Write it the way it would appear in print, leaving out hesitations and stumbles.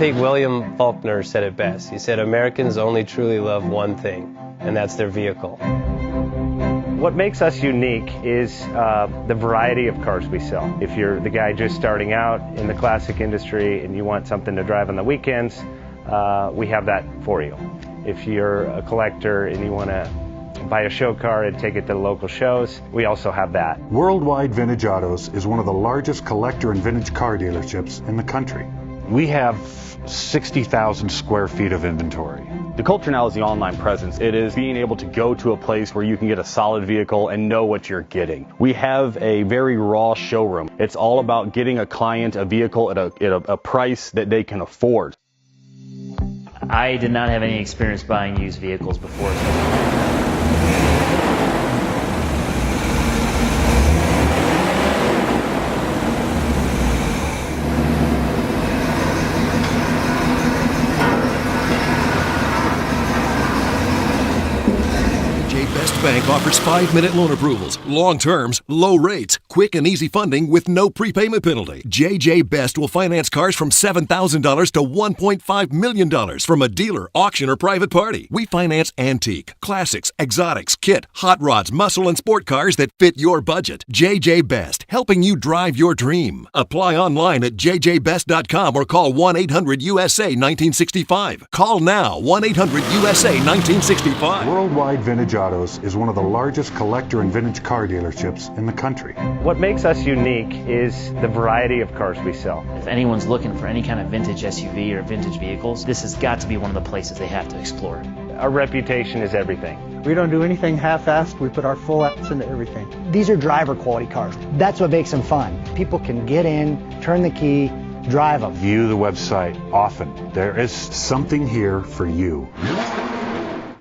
think William Faulkner said it best. He said, Americans only truly love one thing, and that's their vehicle. What makes us unique is the variety of cars we sell. If you're the guy just starting out in the classic industry and you want something to drive on the weekends, we have that for you. If you're a collector and you want to buy a show car and take it to the local shows, we also have that. Worldwide Vintage Autos is one of the largest collector and vintage car dealerships in the country. We have 60,000 square feet of inventory. The culture now is the online presence. It is being able to go to a place where you can get a solid vehicle and know what you're getting. We have a very raw showroom. It's all about getting a client a vehicle at a price that they can afford. I did not have any experience buying used vehicles before. Best Bank offers 5-minute loan approvals, long terms, low rates, quick and easy funding with no prepayment penalty. JJ Best will finance cars from $7,000 to $1.5 million from a dealer, auction, or private party. We finance antique, classics, exotics, kit, hot rods, muscle, and sport cars that fit your budget. JJ Best, helping you drive your dream. Apply online at jjbest.com or call 1-800-USA-1965. Call now, 1-800-USA-1965. Worldwide Vintage Autos is one of the largest collector and vintage car dealerships in the country. What makes us unique is the variety of cars we sell. If anyone's looking for any kind of vintage SUV or vintage vehicles, this has got to be one of the places they have to explore. Our reputation is everything. We don't do anything half-assed. We put our full efforts into everything. These are driver quality cars. That's what makes them fun. People can get in, turn the key, drive them. View the website often. There is something here for you.